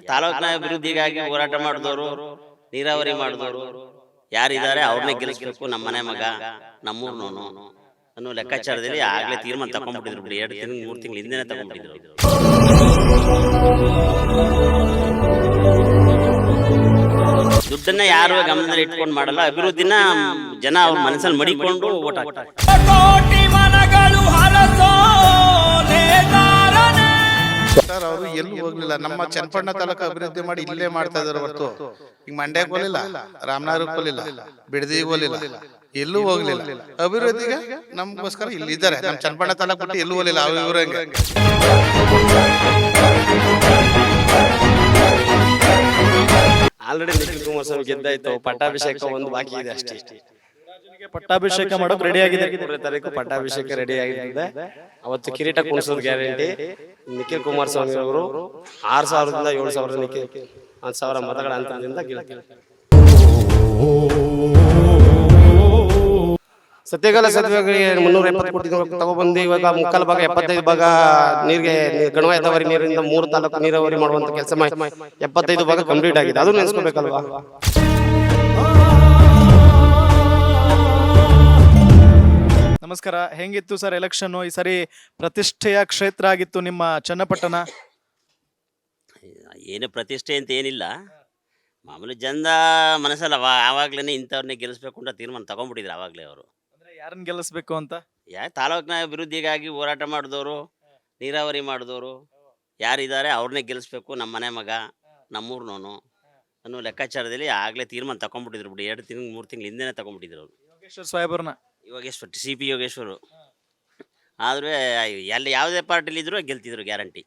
ತಾಲೂಕಿನ ಅಭಿವೃದ್ಧಿಗಾಗಿ ಹೋರಾಟ ಮಾಡಿದವರು, ನೀರಾವರಿ ಮಾಡಿದವರು ಯಾರಿದ್ದಾರೆ ಅವ್ರನ್ನೇ ಗೆಲ್ಲಿಸ್ಬೇಕು, ನಮ್ಮ ಮನೆ ಮಗ, ನಮ್ಮೂರ್ನೋನು ಅನ್ನೋ ಲೆಕ್ಕಾಚಾರದಲ್ಲಿ ಆಗ್ಲೇ ತೀರ್ಮಾನ ತಗೊಂಡ್ಬಿಟ್ಟಿದ್ರು ಬಿಡಿ. 2 ತಿಂಗಳು 3 ತಿಂಗಳು ಹಿಂದೆನೇ ತಗೊಂಡ್ಬಿಟ್ಟಿದ್ರು. ದುಡ್ಡನ್ನ ಯಾರು ಗಮನದಲ್ಲಿ ಇಟ್ಕೊಂಡು ಮಾಡಲ್ಲ, ಅಭಿವೃದ್ಧಿನ ಜನ ಅವ್ರ ಮನಸ್ಸಲ್ಲಿ ಮಡಿಕೊಂಡು ಓಟ್ ಹಾಕ್ತಾರೆ. ಸರ್ ಅವರು ಎಲ್ಲೂ ಹೋಗ್ಲಿಲ್ಲ. ನಮ್ಮ ಚನ್ನಪಣ್ಣ ತಾಲೂಕು ಅಭಿವೃದ್ಧಿ ಮಾಡಿ ಇಲ್ಲೇ ಮಾಡ್ತಾ ಇದಾರೆ ಹೊರತು ಈಗ ಮಂಡ್ಯಕ್ಕೆ ಹೋಗ್ಲಿಲ್ಲ, ರಾಮನಗರಕ್ಕೆ ಹೋಗ್ಲಿಲ್ಲ, ಬಿಡದಿಗೆ ಹೋಗ್ಲಿಲ್ಲ, ಎಲ್ಲೂ ಹೋಗ್ಲಿಲ್ಲ. ಅಭಿವೃದ್ಧಿಗೆ ನಮಗೋಸ್ಕರ ಇಲ್ಲಿ ಇದ್ದಾರೆ. ನಮ್ಮ ಚನ್ನಪಣ್ಣ ತಾಲೂಕು ಬಿಟ್ಟು ಎಲ್ಲೂ ಹೋಗ್ಲಿಲ್ಲ. ಇವ್ರಂಗೆ ಆಲ್ರೆಡಿ ನಿಖಿಲ್ ಕುಮಾರಸ್ವಾಮಿ ಗೆದ್ದಾಯ್ತು, ಪಟ್ಟಾಭಿಷೇಕ ಒಂದು ಬಾಕಿ ಇದೆ ಅಷ್ಟೇ. ಪಟ್ಟಾಭಿಷೇಕ ಮಾಡೋಕೆ ರೆಡಿ ಆಗಿದೆ. 3 ತಾರೀಕು ಪಟ್ಟಾಭಿಷೇಕ ರೆಡಿ ಆಗಿದೆ. ಅವತ್ತು ಕಿರೀಟ ಕುಣಿಸೋದು ಗ್ಯಾರಂಟಿ. ನಿಖಿಲ್ ಕುಮಾರಸ್ವಾಮಿ ಅವರು 6,000ದಿಂದ 7,000 10,000 ಮತಗಳ ಅಂತರದಿಂದ ಗೆಲ್ತಾರೆ. ಸತ್ಯಗಾಲ ಸತ್ಯವಾಗಿ 370 ಕೋಟಿ ತಗೊಬಂದು ಇವಾಗ ಮುಕ್ಕಾಲು ಭಾಗ 75 ಭಾಗ ನೀರಿಗೆ ಗಣವಾಯತವರಿ ನೀರಿಂದ 3 ತಾಲೂಕು ನೀರಾವರಿ ಮಾಡುವಂತ ಕೆಲಸ 75 ಭಾಗ ಕಂಪ್ಲೀಟ್ ಆಗಿದೆ. ಅದು ನೆನೆಸ್ಕೋಬೇಕಲ್ವಾ. ನಮಸ್ಕಾರ. ಹೆಂಗಿತ್ತು ಸರ್ ಎಲೆಕ್ಷನ್? ಈ ಸರಿ ಪ್ರತಿಷ್ಠೆಯ ಕ್ಷೇತ್ರ ಆಗಿತ್ತು ನಿಮ್ಮ ಚನ್ನಪಟ್ಟಣ. ಏನು ಪ್ರತಿಷ್ಠೆ ಅಂತ ಏನಿಲ್ಲ, ಮಾಮೂಲಿ ಜನದ ಮನಸ್ಸಲ್ಲ. ಆವಾಗ್ಲೇ ಇಂಥವ್ರನ್ನೇ ಗೆಲ್ಲಿಸ್ಬೇಕು ಅಂತ ತೀರ್ಮಾನ ತಗೊಂಡ್ಬಿಟ್ಟಿದ್ರು ಆವಾಗಲೇ ಅವರು. ಅಂದ್ರೆ ಯಾರನ್ನ ಗೆಲ್ಲಿಸ್ಬೇಕು ಅಂತ? ತಾಲೂಕಿನ ಅಭಿವೃದ್ಧಿಗಾಗಿ ಹೋರಾಟ ಮಾಡಿದವರು, ನೀರಾವರಿ ಮಾಡಿದವರು ಯಾರಿದ್ದಾರೆ ಅವ್ರನ್ನೇ ಗೆಲ್ಲಿಸ್ಬೇಕು, ನಮ್ಮ ಮನೆ ಮಗ, ನಮ್ಮೂರ್ನೋನು ಅನ್ನೋ ಲೆಕ್ಕಾಚಾರದಲ್ಲಿ ಆಗಲೇ ತೀರ್ಮಾನ ತಗೊಂಡ್ಬಿಟ್ಟಿದ್ರು ಬಿಡಿ. 2 ತಿಂಗಳು 3 ತಿಂಗಳು ಹಿಂದೆನೇ ತಗೊಂಡ್ಬಿಟ್ಟಿದ್ರು ಅವರು. ಯೋಗೇಶ್ವರ್ ಸಾಹೇಬ್ರನ್ನ, ಯೋಗೇಶ್ವರ್, CP ಯೋಗೇಶ್ವರು. ಆದರೆ ಎಲ್ಲಿ ಯಾವುದೇ ಪಾರ್ಟಿಲಿದ್ರು ಗೆಲ್ತಿದ್ರು ಗ್ಯಾರಂಟಿ.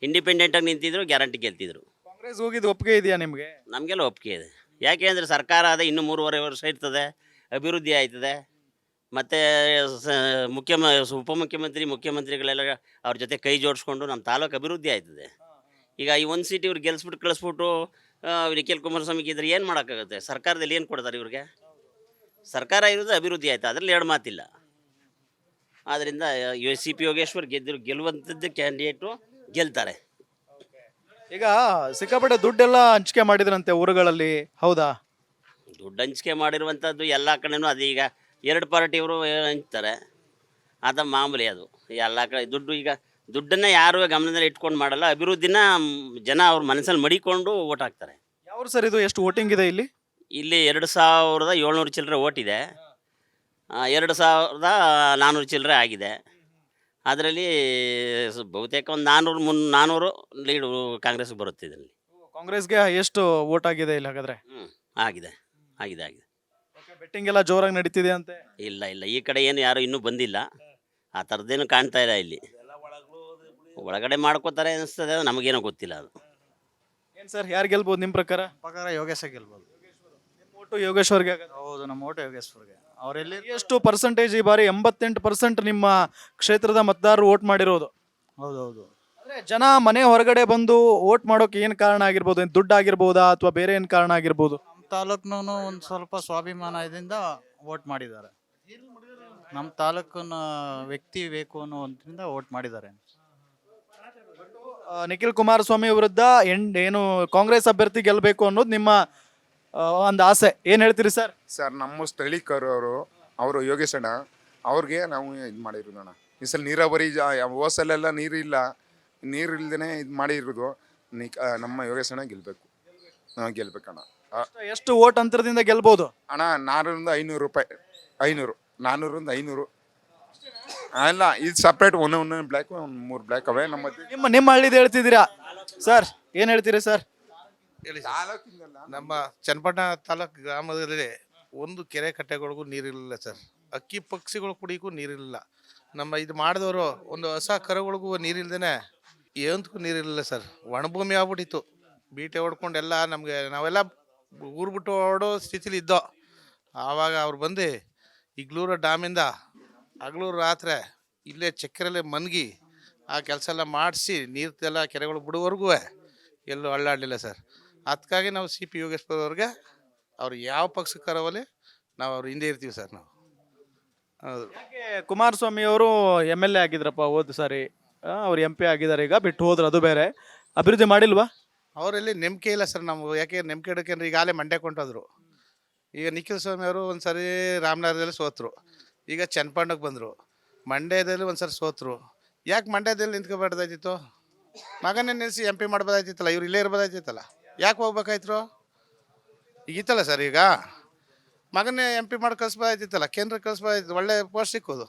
ಇಂಡಿಪೆಂಡೆಂಟಾಗಿ ನಿಂತಿದ್ರು ಗ್ಯಾರಂಟಿ ಗೆಲ್ತಿದ್ರು. ಕಾಂಗ್ರೆಸ್ ಹೋಗಿದ್ದು ಒಪ್ಪಿಗೆ ಇದೆಯಾ ನಿಮಗೆ? ನಮಗೆಲ್ಲ ಒಪ್ಪಿಗೆ ಇದೆ. ಯಾಕೆ ಅಂದರೆ ಸರ್ಕಾರ ಅದೇ ಇನ್ನೂ 3.5 ವರ್ಷ ಇರ್ತದೆ, ಅಭಿವೃದ್ಧಿ ಆಯ್ತದೆ. ಮತ್ತು ಉಪಮುಖ್ಯಮಂತ್ರಿ, ಮುಖ್ಯಮಂತ್ರಿಗಳೆಲ್ಲ ಅವ್ರ ಜೊತೆ ಕೈ ಜೋಡಿಸ್ಕೊಂಡು ನಮ್ಮ ತಾಲೂಕು ಅಭಿವೃದ್ಧಿ ಆಯ್ತದೆ. ಈಗ ಈ 1 ಸೀಟ್ ಇವ್ರು ಗೆಲ್ಲಿಸ್ಬಿಟ್ಟು ಕಳಿಸ್ಬಿಟ್ಟು ನಿಖಿಲ್ ಕುಮಾರಸ್ವಾಮಿಗೆ ಇದ್ರೆ ಏನು ಮಾಡೋಕ್ಕಾಗುತ್ತೆ? ಸರ್ಕಾರದಲ್ಲಿ ಏನು ಕೊಡ್ತಾರೆ ಇವ್ರಿಗೆ? ಸರ್ಕಾರ ಇರೋದು ಅಭಿವೃದ್ಧಿ ಆಯ್ತು, ಅದರಲ್ಲಿ 2 ಮಾತಿಲ್ಲ. ಆದ್ದರಿಂದ CP ಯೋಗೇಶ್ವರ್ ಗೆಲ್ಲುವಂಥದ್ದು ಕ್ಯಾಂಡಿಡೇಟು ಗೆಲ್ತಾರೆ. ಈಗ ಸಿಕ್ಕಾಪಟ್ಟೆ ದುಡ್ಡೆಲ್ಲ ಹಂಚಿಕೆ ಮಾಡಿದ್ರಂತೆ ಊರುಗಳಲ್ಲಿ, ಹೌದಾ? ದುಡ್ಡು ಹಂಚಿಕೆ ಮಾಡಿರುವಂಥದ್ದು ಎಲ್ಲ ಕಡೆನೂ ಅದು. ಈಗ 2 ಪಾರ್ಟಿಯವರು ಹಂಚ್ತಾರೆ, ಅದು ಮಾಮೂಲಿ. ಅದು ಎಲ್ಲ ಕಡೆ ದುಡ್ಡನ್ನು ಯಾರು ಗಮನದಲ್ಲಿ ಇಟ್ಕೊಂಡು ಮಾಡಲ್ಲ, ಅಭಿವೃದ್ಧಿನ ಜನ ಅವ್ರ ಮನಸ್ಸಲ್ಲಿ ಮಡಿಕೊಂಡು ಓಟ್ ಹಾಕ್ತಾರೆ. ಯಾವ ಸರ್ ಇದು? ಎಷ್ಟು ವೋಟಿಂಗ್ ಇದೆ ಇಲ್ಲಿ? ಇಲ್ಲಿ 2,700 ಚಿಲ್ಲರೆ ಓಟ್ ಇದೆ. 2,400 ಚಿಲ್ಲರೆ ಆಗಿದೆ. ಅದರಲ್ಲಿ ಬಹುತೇಕ ಒಂದು 400 ಲೀಡು ಕಾಂಗ್ರೆಸ್ಗೆ ಬರುತ್ತೆ. ಇದರಲ್ಲಿ ಕಾಂಗ್ರೆಸ್ಗೆ ಎಷ್ಟು ವೋಟ್ ಆಗಿದೆ ಇಲ್ಲಿ ಹಾಗಾದ್ರೆ? ಆಗಿದೆ. ಬೆಟ್ಟಿಂಗ್ ಎಲ್ಲ ಜೋರಾಗಿ ನಡೀತಿದೆ ಅಂತೆ? ಇಲ್ಲ, ಈ ಕಡೆ ಏನು ಯಾರು ಇನ್ನೂ ಬಂದಿಲ್ಲ. ಆ ಥರದ್ದೇನು ಕಾಣ್ತಾ ಇಲ್ಲ. ಇಲ್ಲಿ ಒಳಗಡೆ ಮಾಡ್ಕೋತಾರೆ ಅನಿಸ್ತದೆ, ನಮಗೇನೋ ಗೊತ್ತಿಲ್ಲ. ಅದು ಏನು ಸರ್, ಯಾರು ಗೆಲ್ಬೋದು ನಿಮ್ಮ ಪ್ರಕಾರ? ಯೋಗೇಶ ಗೆಲ್ಬೋದು. ನಿಮ್ಮ ಓಟು ಯೋಗೇಶ್ವರ್ಗೆ? ಹೌದು, ನಮ್ಮ ಓಟು ಯೋಗೇಶ್ವರ್ಗೆ. ಅವರೆಲ್ಲಿ ಎಷ್ಟು ಪರ್ಸೆಂಟೇಜ್? ಈ ಬಾರಿ 88% ನಿಮ್ಮ ಕ್ಷೇತ್ರದ ಮತದಾರರು ವೋಟ್ ಮಾಡಿರೋದು. ಹೌದೌದು. ಅಂದ್ರೆ ಜನ ಮನೆ ಹೊರಗಡೆ ಬಂದು ವೋಟ್ ಮಾಡೋಕೆ ಏನು ಕಾರಣ ಆಗಿರ್ಬೋದು? ಏನು ದುಡ್ಡು ಆಗಿರ್ಬೋದಾ ಅಥವಾ ಬೇರೆ ಏನು ಕಾರಣ ಆಗಿರ್ಬೋದು? ನಮ್ಮ ತಾಲೂಕ್ನೂ ಒಂದು ಸ್ವಲ್ಪ ಸ್ವಾಭಿಮಾನದಿಂದ ವೋಟ್ ಮಾಡಿದ್ದಾರೆ. ನಮ್ಮ ತಾಲೂಕಿನ ವ್ಯಕ್ತಿ ಬೇಕು ಅನ್ನೋದ್ರಿಂದ ವೋಟ್ ಮಾಡಿದ್ದಾರೆ. ನಿಖಿಲ್ ಕುಮಾರಸ್ವಾಮಿ ವಿರುದ್ಧ ಏನು ಕಾಂಗ್ರೆಸ್ ಅಭ್ಯರ್ಥಿ ಗೆಲ್ಲಬೇಕು ಅನ್ನೋದು ನಿಮ್ಮ ಒಂದು ಆಸೆ. ಏನು ಹೇಳ್ತೀರಿ ಸರ್? ಸರ್, ನಮ್ಮ ಸ್ಥಳೀಕರು ಅವರು ಯೋಗೇಶ್ ಅಣ್ಣ ಅವ್ರಿಗೆ ನಾವು ಇದು ಮಾಡಿರೋದಣ್ಣ. ಈ ಸಲ ನೀರಾವರಿ ಹೋಸಲೆಲ್ಲ ನೀರಿಲ್ದೇ ಇದು ಮಾಡಿರೋದು. ನಮ್ಮ ಯೋಗೇಶ್ ಅಣ್ಣ ಗೆಲ್ಬೇಕಣ್ಣ. ಎಷ್ಟು ವೋಟ್ ಅಂತರದಿಂದ ಗೆಲ್ಬೋದು ಅಣ್ಣ? 400ರಿಂದ 500 ರೂಪಾಯಿ. 400ರಿಂದ 500 ಅಲ್ಲ, ಇದು ಸಪ್ರೇಟ್. ಒಂದೊಂದು ಬ್ಲ್ಯಾಕ್, 3 ಬ್ಲ್ಯಾಕ್ ಅವೇ. ನಿಮ್ಮ ಹಳ್ಳಿದು ಹೇಳ್ತಿದ್ದೀರಾ ಸರ್? ಏನು ಹೇಳ್ತೀರಿ ಸರ್? ನಮ್ಮ ಚನ್ನಪಟ್ಟಣ ತಾಲೂಕು ಗ್ರಾಮದಲ್ಲಿ ಒಂದು ಕೆರೆ ಕಟ್ಟೆಗಳಿಗೂ ನೀರಿರಲಿಲ್ಲ ಸರ್. ಅಕ್ಕಿ ಪಕ್ಷಿಗಳು ಕುಡಿಯಕ್ಕೂ ನೀರಿರಲಿಲ್ಲ. ನಮ್ಮ ಇದು ಮಾಡಿದವರು ಒಂದು ಹೊಸ ಕರುಗಳಿಗೂ ನೀರಿಲ್ದೇ ಏನಕ್ಕೂ ನೀರಿರಲಿಲ್ಲ ಸರ್. ಒಣಭೂಮಿ ಆಗ್ಬಿಟ್ಟಿತ್ತು. ಬೀಟೆ ಹೊಡ್ಕೊಂಡು ಎಲ್ಲ ನಾವೆಲ್ಲ ಊರು ಬಿಟ್ಟು ಹೊರಡೋ ಸ್ಥಿತಿಲಿ ಇದ್ದೋ. ಆವಾಗ ಅವ್ರು ಬಂದು ಇಗ್ಲೂರು ಡ್ಯಾಮಿಂದ ಹಗಲೂರು ರಾತ್ರಿ ಇಲ್ಲೇ ಚಕ್ಕೆರಲ್ಲೇ ಮನ್ಗಿ ಆ ಕೆಲಸ ಎಲ್ಲ ಮಾಡಿಸಿ ನೀರ್ದೆಲ್ಲ ಕೆರೆಗಳು ಬಿಡುವವರೆಗೂ ಎಲ್ಲೂ ಅಳ್ಳಾಡಲಿಲ್ಲ ಸರ್. ಅದಕ್ಕಾಗಿ ನಾವು CP ಯೋಗೇಶ್ವರ್ ಅವ್ರಿಗೆ, ಅವ್ರು ಯಾವ ಪಕ್ಷಕ್ಕೆ ಕರವಲ್ಲಿ ನಾವು ಅವ್ರ ಹಿಂದೆ ಇರ್ತೀವಿ ಸರ್. ನಾವು ಹೌದು. ಕುಮಾರಸ್ವಾಮಿ ಅವರು MLA ಆಗಿದ್ರಪ್ಪ ಹೋದ ಸಾರಿ, ಅವ್ರು MP ಆಗಿದ್ದಾರೆ. ಈಗ ಬಿಟ್ಟು ಹೋದ್ರು, ಅದು ಬೇರೆ. ಅಭಿವೃದ್ಧಿ ಮಾಡಿಲ್ವಾ? ಅವರಲ್ಲಿ ನಂಬಿಕೆ ಇಲ್ಲ ಸರ್ ನಮ್ಗೆ. ಯಾಕೆ ನಂಬಿಕೆ ಇಡೋಕೆಂದ್ರೆ ಈಗಾಗಲೇ ಮಂಡ್ಯ ಕೊಂಟೋದ್ರು. ಈಗ ನಿಖಿಲ್ ಸ್ವಾಮಿ ಅವರು ಒಂದು ಸರಿ ರಾಮನಗರದಲ್ಲಿ ಸೋತರು, ಈಗ ಚನ್ನಪಟ್ಟಣಕ್ಕೆ ಬಂದರು. ಮಂಡ್ಯದಲ್ಲಿ ಒಂದು ಸರಿ ಸೋತರು. ಯಾಕೆ ಮಂಡ್ಯದಲ್ಲಿ ನಿಂತ್ಕೊಬಾರ್ದಾಯ್ತಿತ್ತು? ಮಗನೇ ನಿಲ್ಲಿಸಿ MP ಮಾಡ್ಬೋದಾಯ್ತಿತ್ತಲ್ಲ, ಇವ್ರು ಇಲ್ಲೇ ಇರ್ಬೋದಾಯ್ತಿತ್ತಲ್ಲ, ಯಾಕೆ ಹೋಗ್ಬೇಕಾಯ್ತು? ಈಗಿತ್ತಲ್ಲ ಸರ್, ಈಗ ಮಗನೇ MP ಮಾಡಿ ಕಳಿಸ್ಬೋದಾಯ್ತಿತ್ತಲ್ಲ, ಕೇಂದ್ರಕ್ಕೆ ಕಳಿಸ್ಬೋದಾಯ್ತು, ಒಳ್ಳೆ ಪೋಸ್ಟ್ ಸಿಕ್ಕೋದು.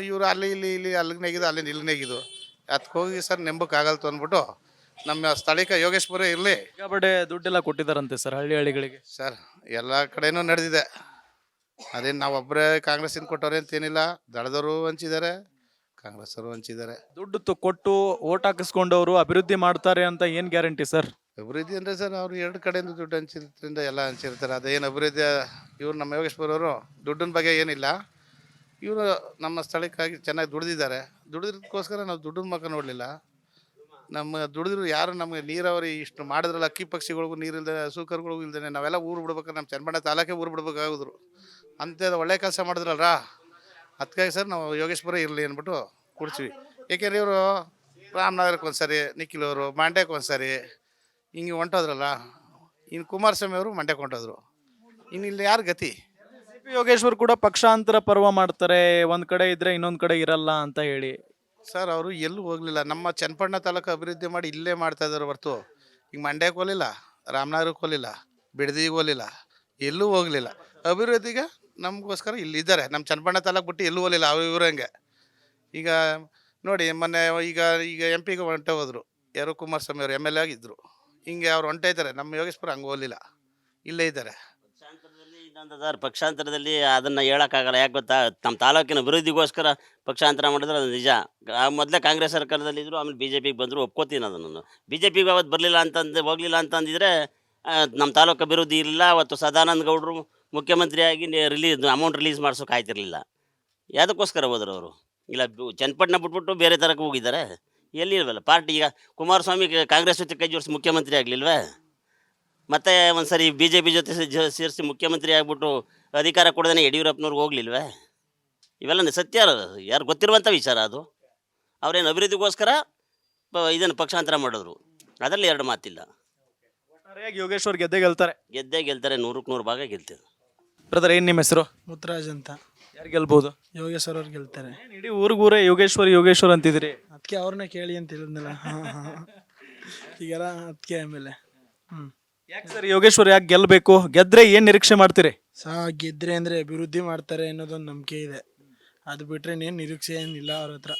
ಇವರು ಅಲ್ಲಿ ಅಲ್ಲಿಗೆ ನೆಗಿದು, ಅಲ್ಲಿ ಇಲ್ಲಿ ನೆಗಿದು, ಅದಕ್ಕೆ ಹೋಗಿ ಸರ್ ನೆಂಬಕ್ಕಾಗಲ್ತು ಅಂದ್ಬಿಟ್ಟು ನಮ್ಮ ಸ್ಥಳೀಕ ಯೋಗೇಶ್ಪುರ ಇರಲಿ ಸಿಕ್ಕಾಪಟ್ಟೆ ದುಡ್ಡೆಲ್ಲ ಕೊಟ್ಟಿದ್ದಾರಂತೆ ಸರ್ ಹಳ್ಳಿಗಳಿಗೆ. ಸರ್. ಎಲ್ಲ ಕಡೆನೂ ನಡೆದಿದೆ. ಅದೇನು ನಾವು ಒಬ್ಬರೇ ಕಾಂಗ್ರೆಸ್ಸಿಂದ ಕೊಟ್ಟವ್ರೆ ಅಂತೇನಿಲ್ಲ, ದಳದವರು ಹಂಚಿದ್ದಾರೆ, ಕಾಂಗ್ರೆಸ್ಸವರು ಹಂಚಿದ್ದಾರೆ. ದುಡ್ಡು ಕೊಟ್ಟು ಓಟ್ ಹಾಕಿಸ್ಕೊಂಡವರು ಅಭಿವೃದ್ಧಿ ಮಾಡ್ತಾರೆ ಅಂತ ಏನು ಗ್ಯಾರಂಟಿ ಸರ್? ಅಭಿವೃದ್ಧಿ ಅಂದರೆ ಸರ್ ಅವರು ಎರಡು ಕಡೆಯಿಂದ ದುಡ್ಡು ಹಂಚಿದ್ರಿಂದ ಎಲ್ಲ ಹಂಚಿರ್ತಾರೆ. ಅದೇನು ಅಭಿವೃದ್ಧಿ? ಇವ್ರು ನಮ್ಮ ಯೋಗೇಶ್ವರವರು ದುಡ್ಡಿನ ಬಗ್ಗೆ ಏನಿಲ್ಲ, ಇವರು ನಮ್ಮ ಸ್ಥಳಕ್ಕಾಗಿ ಚೆನ್ನಾಗಿ ದುಡಿದಿದ್ದಾರೆ. ದುಡಿದ್ಕೋಸ್ಕರ ನಾವು ದುಡ್ಡಿನ ಮುಖ ನೋಡಲಿಲ್ಲ. ನಮ್ಮ ದುಡಿದ್ರು ಯಾರು ನಮಗೆ ನೀರಾವರಿ ಇಷ್ಟು ಮಾಡಿದ್ರಲ್ಲ, ಅಕ್ಕಿ ಪಕ್ಷಿಗಳಿಗೂ ನೀರಿಲ್ಲದೆ, ಹಸು ಕರುಗಳಿಗೂ ಇಲ್ದೇ ನಾವೆಲ್ಲ ಊರು ಬಿಡ್ಬೇಕಾದ್ರೆ ನಮ್ಮ ಚನ್ನಪಟ್ಟಣ ತಾಲೂಕೆ ಊರು ಬಿಡ್ಬೇಕಾಗಿದ್ರು. ಅಂಥದ್ದು ಒಳ್ಳೆ ಕೆಲಸ ಮಾಡಿದ್ರಲ್ರ, ಅದಕ್ಕಾಗಿ ಸರ್ ನಾವು ಯೋಗೇಶ್ವರ ಇರಲಿ ಅಂದ್ಬಿಟ್ಟು ಕೊಡ್ತೀವಿ. ಏಕೆಂದರೆ ಇವರು ರಾಮನಗರಕ್ಕೆ ಒಂದು ಸರಿ, ನಿಖಿಲ್ ಅವರು ಮಂಡ್ಯಕ್ಕೆ ಒಂದು ಸರಿ ಹಿಂಗೆ ಹೊಂಟೋದ್ರಲ್ಲ. ಇನ್ನು ಕುಮಾರಸ್ವಾಮಿ ಅವರು ಮಂಡ್ಯಕ್ಕೆ ಹೊಂಟೋದ್ರು. ಇನ್ನು ಇಲ್ಲಿ ಯಾರು ಗತಿ? ಯೋಗೇಶ್ವರ್ ಕೂಡ ಪಕ್ಷಾಂತರ ಪರ್ವ ಮಾಡ್ತಾರೆ, ಒಂದ್ ಕಡೆ ಇದ್ರೆ ಇನ್ನೊಂದ್ ಕಡೆ ಇರಲ್ಲ ಅಂತ ಹೇಳಿ. ಸರ್ ಅವರು ಎಲ್ಲೂ ಹೋಗಲಿಲ್ಲ. ನಮ್ಮ ಚನ್ನಪಟ್ಟಣ ತಾಲೂಕು ಅಭಿವೃದ್ಧಿ ಮಾಡಿ ಇಲ್ಲೇ ಮಾಡ್ತಾ ಇದ್ದಾರೆ ಹೊರತು ಈಗ ಮಂಡ್ಯಕ್ಕೆ ಹೋಗಲಿಲ್ಲ, ರಾಮನಗರಕ್ಕೆ ಹೋಗಲಿಲ್ಲ, ಬಿಡದಿಗೆ ಹೋಗಲಿಲ್ಲ, ಎಲ್ಲೂ ಹೋಗಲಿಲ್ಲ. ಅಭಿವೃದ್ಧಿಗೆ ನಮಗೋಸ್ಕರ ಇಲ್ಲಿದ್ದಾರೆ. ನಮ್ಮ ಚನ್ನಪಟ್ಟಣ ತಾಲೂಕು ಬಿಟ್ಟು ಎಲ್ಲೂ ಹೋಗಲಿಲ್ಲ. ಇವ್ರಂಗೆ ಈಗ ನೋಡಿ, ಮೊನ್ನೆ ಈಗ ಈಗ MP ಗೆ ಹೊಂಟೆ ಹೋದರು ಯಾರು, ಕುಮಾರಸ್ವಾಮಿ ಅವರು MLA ಆಗಿದ್ದರು. ಹಿಂಗೆ ಅವ್ರು ಹೊಂಟೆ ಇದ್ದಾರೆ. ನಮ್ಮ ಯೋಗೇಶ್ವರ ಹಂಗೆ ಹೋಗಲಿಲ್ಲ, ಇಲ್ಲೇ ಇದ್ದಾರೆ. ಪಕ್ಷಾಂತರದಲ್ಲಿ ಇನ್ನೊಂದು ಸರ್, ಪಕ್ಷಾಂತರದಲ್ಲಿ ಅದನ್ನು ಹೇಳೋಕ್ಕಾಗಲ್ಲ. ಯಾಕೆ ಗೊತ್ತಾ, ನಮ್ಮ ತಾಲೂಕಿನ ಅಭಿವೃದ್ಧಿಗೋಸ್ಕರ ಪಕ್ಷಾಂತರ ಮಾಡಿದ್ರೆ ಅದು ನಿಜ. ಮೊದಲೇ ಕಾಂಗ್ರೆಸ್ ಸರ್ಕಾರದಲ್ಲಿ ಇದ್ದರು, ಆಮೇಲೆ BJPಗೆ ಬಂದರು, ಒಪ್ಕೋತೀನಿ ಅದನ್ನು. BJPಗೆ ಅವತ್ತು ಬರಲಿಲ್ಲ ಹೋಗಲಿಲ್ಲ ಅಂತಂದಿದ್ರೆ ನಮ್ಮ ತಾಲೂಕು ಅಭಿವೃದ್ಧಿ ಇರಲಿಲ್ಲ. ಅವತ್ತು ಸದಾನಂದ ಗೌಡರು ಮುಖ್ಯಮಂತ್ರಿಯಾಗಿ ಅಮೌಂಟ್ ರಿಲೀಸ್ ಮಾಡ್ಸೋಕೆ ಆಯ್ತಿರಲಿಲ್ಲ. ಯಾವುದಕ್ಕೋಸ್ಕರ ಹೋದ್ರು ಅವರು? ಇಲ್ಲ ಚನ್ನಪಟ್ಟಣ ಬಿಟ್ಬಿಟ್ಟು ಬೇರೆ ಥರಕ್ಕೆ ಹೋಗಿದ್ದಾರೆ, ಎಲ್ಲಿ ಇಲ್ವಲ್ಲ ಪಾರ್ಟಿ. ಈಗ ಕುಮಾರಸ್ವಾಮಿ ಕಾಂಗ್ರೆಸ್ ಜೊತೆ ಕೈ ಜೋಡಿಸಿ ಮುಖ್ಯಮಂತ್ರಿ ಆಗಲಿಲ್ವೇ? ಮತ್ತೆ ಒಂದು ಸರಿ BJP ಜೊತೆ ಸೇರಿಸಿ ಮುಖ್ಯಮಂತ್ರಿ ಆಗ್ಬಿಟ್ಟು ಅಧಿಕಾರ ಕೊಡದೇ ಯಡಿಯೂರಪ್ಪನವ್ರಿಗೆ ಹೋಗ್ಲಿಲ್ವೇ? ಇವೆಲ್ಲ ಸತ್ಯ, ಯಾರು ಗೊತ್ತಿರುವಂಥ ವಿಚಾರ ಅದು. ಅವ್ರೇನು ಅಭಿವೃದ್ಧಿಗೋಸ್ಕರ ಇದನ್ನು ಪಕ್ಷಾಂತರ ಮಾಡಿದ್ರು, ಅದರಲ್ಲಿ ಎರಡು ಮಾತಿಲ್ಲ. ಒಟ್ಟಾರೆಯಾಗಿ ಯೋಗೇಶ್ವರ್ ಗೆದ್ದೇ ಗೆಲ್ತಾರೆ. ಗೆದ್ದೇ ಗೆಲ್ತಾರೆ, 100% ಭಾಗ ಗೆಲ್ತಾರೆ. ಬ್ರದರ್, ಏನು ನಿಮ್ಮ ಹೆಸರು? ಮುತ್ತರಾಜ್ ಅಂತ. ಯಾರು ಗೆಲ್ಬೋದು? ಯೋಗೇಶ್ವರ್ ಅವ್ರು ಗೆಲ್ತಾರೆ. ಇಡೀ ಊರಿಗೂರೇ ಯೋಗೇಶ್ವರ್ ಅಂತಿದ್ದೀರಿ. ಅದಕ್ಕೆ ಅವ್ರನ್ನೇ ಕೇಳಿ ಅಂತ ಹೇಳಿದ್ನಲ್ಲ. ಈಗೆಲ್ಲ ಅದಕ್ಕೆ ಆಮೇಲೆ ಯಾಕೆ ಸರ್ ಯೋಗೇಶ್ವರ್ ಯಾಕೆ ಗೆಲ್ಲಬೇಕು? ಗೆದ್ರೆ ಏನು ನಿರೀಕ್ಷೆ ಮಾಡ್ತೀರಿ? ಗೆದ್ರೆ ಅಂದರೆ ಅಭಿವೃದ್ಧಿ ಮಾಡ್ತಾರೆ ಅನ್ನೋದೊಂದು ನಂಬಿಕೆ ಇದೆ. ಅದು ಬಿಟ್ಟರೆ ಇನ್ನೇನು ನಿರೀಕ್ಷೆ ಏನಿಲ್ಲ ಅವ್ರ ಹತ್ರ.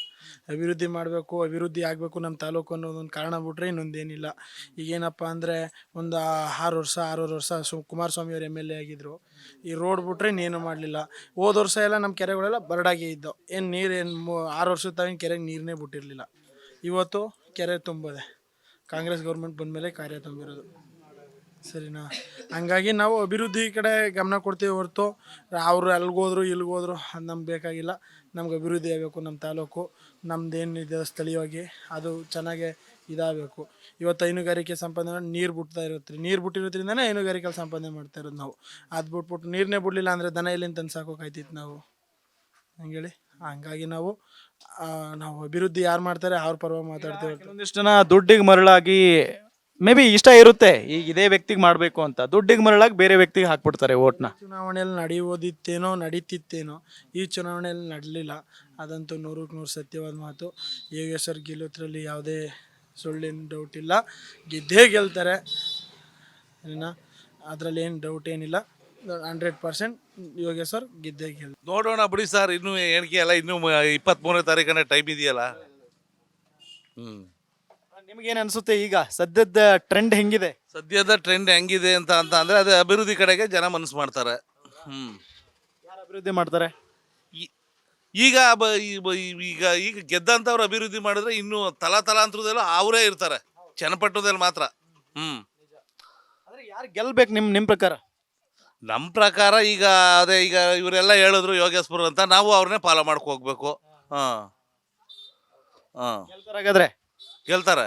ಅಭಿವೃದ್ಧಿ ಮಾಡಬೇಕು, ಅಭಿವೃದ್ಧಿ ಆಗಬೇಕು ನಮ್ಮ ತಾಲೂಕು ಅನ್ನೋದೊಂದು ಕಾರಣ ಬಿಟ್ರೆ ಇನ್ನೊಂದೇನಿಲ್ಲ. ಈಗೇನಪ್ಪ ಅಂದರೆ ಒಂದು 6 ವರ್ಷ ಕುಮಾರಸ್ವಾಮಿ ಅವರು MLA ಆಗಿದ್ದರು. ಈ ರೋಡ್ ಬಿಟ್ರೆ ಇನ್ನೇನು ಮಾಡಲಿಲ್ಲ. ಹೋದ ವರ್ಷ ಎಲ್ಲ ನಮ್ಮ ಕೆರೆಗಳೆಲ್ಲ ಬರಡಾಗಿ ಇದ್ದವು. ಏನು ನೀರೇನು 6 ವರ್ಷದ ತಾವಿನ ಕೆರೆಗೆ ನೀರನ್ನೇ ಬಿಟ್ಟಿರಲಿಲ್ಲ. ಇವತ್ತು ಕೆರೆ ತುಂಬಿದೆ. ಕಾಂಗ್ರೆಸ್ ಗೌರ್ಮೆಂಟ್ ಬಂದಮೇಲೆ ಕಾರ್ಯ ತುಂಬಿರೋದು, ಸರಿನಾ? ಹಂಗಾಗಿ ನಾವು ಅಭಿವೃದ್ಧಿ ಕಡೆ ಗಮನ ಕೊಡ್ತೀವಿ ಹೊರತು ಅವರು ಅಲ್ಲಿಗೋದ್ರು ಇಲ್ಲಿಗೋದ್ರು ಅದು ನಮ್ಗೆ ಬೇಕಾಗಿಲ್ಲ. ನಮ್ಗೆ ಅಭಿವೃದ್ಧಿ ಆಗಬೇಕು. ನಮ್ಮ ತಾಲೂಕು ನಮ್ದೇನಿದೆ ಸ್ಥಳೀಯವಾಗಿ ಅದು ಚೆನ್ನಾಗೆ ಇದಾಗಬೇಕು. ಇವತ್ತು ಹೈನುಗಾರಿಕೆ ಸಂಪಾದನೆ ನೀರು ಬಿಟ್ಟಿರೋದ್ರಿಂದನೇ ಹೈನುಗಾರಿಕೆ ಸಂಪಾದನೆ ಮಾಡ್ತಾ ಇರೋದು ನಾವು. ಅದು ಬಿಟ್ಬಿಟ್ಟು ನೀರನ್ನೇ ಬಿಡಲಿಲ್ಲ ಅಂದರೆ ದನ ಎಲ್ಲಿಂದ ತಂದು ಸಾಕೋಕಾಯ್ತಿತ್ತು ನಾವು? ಹಂಗೇಳಿ. ಹಂಗಾಗಿ ನಾವು ಅಭಿವೃದ್ಧಿ ಯಾರು ಮಾಡ್ತಾರೆ ಅವ್ರ ಪರವಾಗಿ ಮಾತಾಡ್ತೀವಿ. ಕೆಲವೊಂದಿಷ್ಟು ಜನ ದುಡ್ಡಿಗೆ ಮರಳಾಗಿ ಮೇ ಬಿ ಇಷ್ಟ ಇರುತ್ತೆ ಈಗ ಇದೇ ವ್ಯಕ್ತಿಗೆ ಮಾಡಬೇಕು ಅಂತ, ದುಡ್ಡಿಗೆ ಮರಳಾಗಿ ಬೇರೆ ವ್ಯಕ್ತಿಗೆ ಹಾಕ್ಬಿಡ್ತಾರೆ ಓಟ್ನ. ಚುನಾವಣೆಯಲ್ಲಿ ನಡೀತಿತ್ತೇನೋ ಈ ಚುನಾವಣೆಯಲ್ಲಿ ನಡಲಿಲ್ಲ. ಅದಂತೂ 100% ಸತ್ಯವಾದ ಮಾತು. ಯೋಗೇಶ್ವರ್ ಗೆಲ್ಲೋದ್ರಲ್ಲಿ ಯಾವುದೇ ಸುಳ್ಳಿನ ಡೌಟ್ ಇಲ್ಲ. ಗೆದ್ದೇ ಗೆಲ್ತಾರೆ, ಅದರಲ್ಲಿ ಏನು ಡೌಟ್ ಏನಿಲ್ಲ. 100% ಯೋಗೇಶ್ವರ್ ಗೆದ್ದೇ ಗೆಲ್ತಾರೆ. ನೋಡೋಣ ಬಿಡಿ ಸರ್, ಇನ್ನೂ ಎಣಿಕೆ ಅಲ್ಲ, ಇನ್ನೂ 23ನೇ ತಾರೀಕನೇ ಟೈಮ್ ಇದೆಯಲ್ಲ. ನಿಮ್ಗೇನು ಅನ್ಸುತ್ತೆ ಈಗ ಸದ್ಯದ ಟ್ರೆಂಡ್ ಹೆಂಗಿದೆ? ಸದ್ಯದ ಟ್ರೆಂಡ್ ಹೆಂಗಿದೆ ಅಂತ ಅಂದರೆ ಅದು ಅಭಿವೃದ್ಧಿ ಕಡೆಗೆ ಜನ ಮನಸ್ಸು ಮಾಡ್ತಾರೆ. ಯಾರು ಅಭಿವೃದ್ಧಿ ಮಾಡ್ತಾರೆ? ಈಗ ಈಗ ಗೆದ್ದಂಥವ್ರು ಅಭಿವೃದ್ಧಿ ಮಾಡಿದ್ರೆ ಇನ್ನೂ ತಲಾಂತರದಲ್ಲೂ ಅವರೇ ಇರ್ತಾರೆ, ಚನ್ನಪಟ್ಟಣದಲ್ಲಿ ಮಾತ್ರ. ಅಂದ್ರೆ ಯಾರು ಗೆಲ್ಬೇಕು ನಿಮ್ಮ ಪ್ರಕಾರ? ನಮ್ಮ ಪ್ರಕಾರ ಈಗ ಈಗ ಇವರೆಲ್ಲ ಹೇಳಿದ್ರು ಯೋಗೇಶ್ವರ್ ಅಂತ, ನಾವು ಅವ್ರನ್ನೇ ಫಾಲೋ ಮಾಡ್ಕೊ ಹೋಗ್ಬೇಕು. ಗೆಲ್ತಾರಾಗಾದ್ರೆ? ಗೆಲ್ತಾರೆ.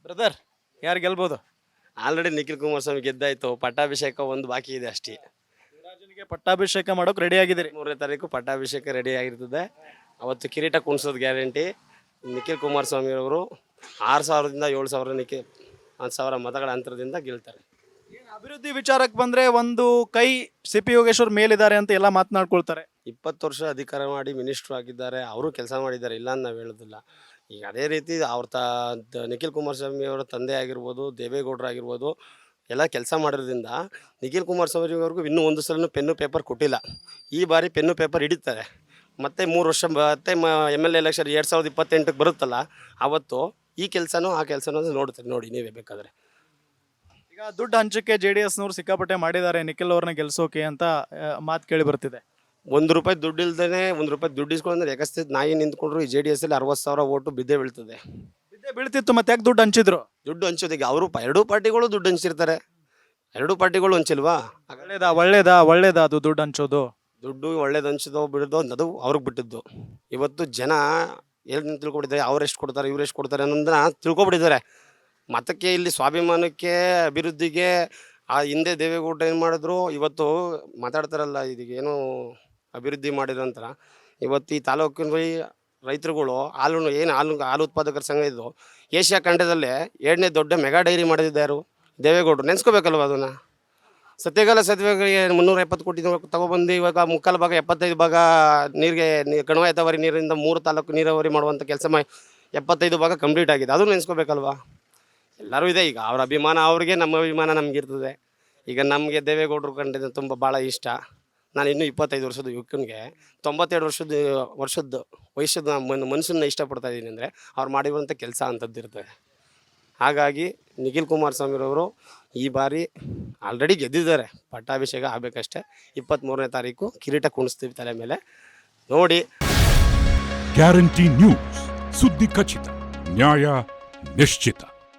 ಬ್ರದರ್, ಯಾರು ಗೆಲ್ಬೋದು? ಆಲ್ರೆಡಿ ನಿಖಿಲ್ ಕುಮಾರಸ್ವಾಮಿ ಗೆದ್ದಾಯ್ತು, ಪಟ್ಟಾಭಿಷೇಕ ಒಂದು ಬಾಕಿ ಇದೆ ಅಷ್ಟೇ. ರಾಜನಿಗೆ ಪಟ್ಟಾಭಿಷೇಕ ಮಾಡೋಕೆ ರೆಡಿ ಆಗಿದ್ದೀರಿ? 3ನೇ ತಾರೀಕು ಪಟ್ಟಾಭಿಷೇಕ ರೆಡಿ ಆಗಿರ್ತದೆ. ಅವತ್ತು ಕಿರೀಟ ಕುಣಿಸೋದು ಗ್ಯಾರಂಟಿ. ನಿಖಿಲ್ ಕುಮಾರಸ್ವಾಮಿ ಅವರು 6,000ದಿಂದ 7,000 1,000 ಮತಗಳ ಅಂತರದಿಂದ ಗೆಲ್ತಾರೆ. ಅಭಿವೃದ್ಧಿ ವಿಚಾರಕ್ಕೆ ಬಂದ್ರೆ ಒಂದು ಕೈ ಸಿ ಪಿ ಯೋಗೇಶ್ವರ್ ಮೇಲಿದ್ದಾರೆ ಅಂತ ಎಲ್ಲ ಮಾತನಾಡ್ಕೊಳ್ತಾರೆ. 20 ವರ್ಷ ಅಧಿಕಾರ ಮಾಡಿ ಮಿನಿಸ್ಟ್ರು ಆಗಿದ್ದಾರೆ, ಅವರು ಕೆಲಸ ಮಾಡಿದ್ದಾರೆ, ಇಲ್ಲ ಅಂತ ನಾವು ಹೇಳೋದಿಲ್ಲ. ಈಗ ಅದೇ ರೀತಿ ಅವ್ರ ನಿಖಿಲ್ ಕುಮಾರಸ್ವಾಮಿ ಅವರ ತಂದೆ ಆಗಿರ್ಬೋದು, ದೇವೇಗೌಡರು ಆಗಿರ್ಬೋದು, ಎಲ್ಲ ಕೆಲಸ ಮಾಡಿರೋದ್ರಿಂದ ನಿಖಿಲ್ ಕುಮಾರಸ್ವಾಮಿ ಅವ್ರಿಗೂ ಇನ್ನೂ ಒಂದು ಸಲ ಪೆನ್ನು ಪೇಪರ್ ಕೊಟ್ಟಿಲ್ಲ. ಈ ಬಾರಿ ಪೆನ್ನು ಪೇಪರ್ ಹಿಡಿತಾರೆ. ಮತ್ತೆ 3 ವರ್ಷ ಮತ್ತೆ MLA ಎಲೆಕ್ಷನ್ 2028ಕ್ಕೆ ಬರುತ್ತಲ್ಲ, ಅವತ್ತು ಈ ಕೆಲಸನೂ ಆ ಕೆಲಸನೂ ನೋಡ್ತೀರಿ, ನೋಡಿ ನೀವೇ ಬೇಕಾದರೆ. ಈಗ ದುಡ್ಡು ಹಂಚಕ್ಕೆ JDS ನವರು ಸಿಕ್ಕಾಪಟ್ಟೆ ಮಾಡಿದ್ದಾರೆ ನಿಖಿಲ್ ಅವ್ರನ್ನ ಗೆಲ್ಸೋಕೆ ಅಂತ ಮಾತು ಕೇಳಿ ಬರ್ತಿದೆ. ₹1 ದುಡ್ಡು ಇಲ್ದೇ ₹1 ದುಡ್ಡು ಇಸ್ಕೊಂಡ್ರೆ ಎಕಸ್ತಿದ್ ನಾಯಿ ನಿಂತ್ಕೊಂಡ್ರು ಈ JDS ಅಲ್ಲಿ 60,000 ಓಟು ಬಿದ್ದೇ ಬೀಳ್ತದೆ. ಬಿದ್ದೆ ಬೀಳ್ತಿತ್ತು, ಮತ್ತೆ ಯಾಕೆ ದುಡ್ಡು ಹಂಚಿದ್ರು? ದುಡ್ಡು ಹಂಚೋದಿಗೆ ಅವರು ಎರಡೂ ಪಾರ್ಟಿಗಳು ದುಡ್ಡು ಹಂಚಿರ್ತಾರೆ, ಎರಡೂ ಪಾರ್ಟಿಗಳು ಹಂಚಿಲ್ವಾ? ಒಳ್ಳೇದಾ ಅದು ದುಡ್ಡು ಹಂಚೋದು? ದುಡ್ಡು ಒಳ್ಳೇದು ಹಂಚೋದು ಬಿಡೋದು ಅದು ಅವ್ರಿಗೆ ಬಿಟ್ಟಿದ್ದು. ಇವತ್ತು ಜನ ಏನು ತಿಳ್ಕೊಬಿಟ್ಟಿದ್ದಾರೆ, ಅವ್ರು ಎಷ್ಟು ಕೊಡ್ತಾರೆ ಇವ್ರು ಎಷ್ಟು ಕೊಡ್ತಾರೆ ಅನ್ನೋದನ್ನ ತಿಳ್ಕೊಬಿಟ್ಟಿದ್ದಾರೆ. ಮತಕ್ಕೆ ಇಲ್ಲಿ ಸ್ವಾಭಿಮಾನಕ್ಕೆ ಅಭಿವೃದ್ಧಿಗೆ ಆ ಹಿಂದೆ ದೇವೇಗೌಡರು ಏನು ಮಾಡಿದ್ರು, ಇವತ್ತು ಮಾತಾಡ್ತಾರಲ್ಲ ಇದೀಗೇನು ಅಭಿವೃದ್ಧಿ ಮಾಡಿರೋ ನಂತರ ಇವತ್ತು ಈ ತಾಲೂಕಿನಲ್ಲಿ ರೈತರುಗಳು ಹಾಲು ಉತ್ಪಾದಕರ ಸಂಘ ಇದು ಏಷ್ಯಾ ಖಂಡದಲ್ಲೇ 2ನೇ ದೊಡ್ಡ ಮೆಗಾ ಡೈರಿ ಮಾಡಿದ್ದಾರೆ ದೇವೇಗೌಡರು. ನೆನೆಸ್ಕೋಬೇಕಲ್ವ ಅದನ್ನು. ಸತ್ಯಗಾಲ ಸತ್ಯಗಳಿಗೆ 370 ಕೋಟಿ ತಗೊಬಂದು ಇವಾಗ 3/4 ಭಾಗ 75 ಭಾಗ ನೀರಿಗೆ ಕಣಿವೆ ನೀರಿಂದ 3 ತಾಲೂಕು ನೀರಾವರಿ ಮಾಡುವಂಥ ಕೆಲಸ 75 ಭಾಗ ಕಂಪ್ಲೀಟ್ ಆಗಿದೆ. ಅದು ನೆನೆಸ್ಕೋಬೇಕಲ್ವಾ? ಎಲ್ಲರೂ ಇದೆ. ಈಗ ಅವ್ರ ಅಭಿಮಾನ ಅವ್ರಿಗೆ, ನಮ್ಮ ಅಭಿಮಾನ ನಮಗಿರ್ತದೆ. ಈಗ ನಮಗೆ ದೇವೇಗೌಡರು ಕಂಡಿದ್ದು ತುಂಬ ಭಾಳ ಇಷ್ಟ. ನಾನು ಇನ್ನೂ 25 ವರ್ಷದ ಯುವಕನಿಗೆ 92 ವರ್ಷದ ವಯಸ್ಸದ ಮನುಷ್ಯನ ಇಷ್ಟಪಡ್ತಾ ಇದ್ದೀನಿ ಅಂದರೆ ಅವ್ರು ಮಾಡಿರುವಂಥ ಕೆಲಸ ಅಂಥದ್ದು ಇರ್ತದೆ. ಹಾಗಾಗಿ ನಿಖಿಲ್ ಕುಮಾರಸ್ವಾಮಿರವರು ಈ ಬಾರಿ ಆಲ್ರೆಡಿ ಗೆದ್ದಿದ್ದಾರೆ, ಪಟ್ಟಾಭಿಷೇಕ ಆಗಬೇಕಷ್ಟೇ. 23ನೇ ತಾರೀಕು ಕಿರೀಟ ಕುಣಿಸ್ತೀವಿ ತಲೆ ಮೇಲೆ, ನೋಡಿ. ಗ್ಯಾರಂಟಿ ನ್ಯೂಸ್, ಸುದ್ದಿ ಖಚಿತ, ನ್ಯಾಯ ನಿಶ್ಚಿತ.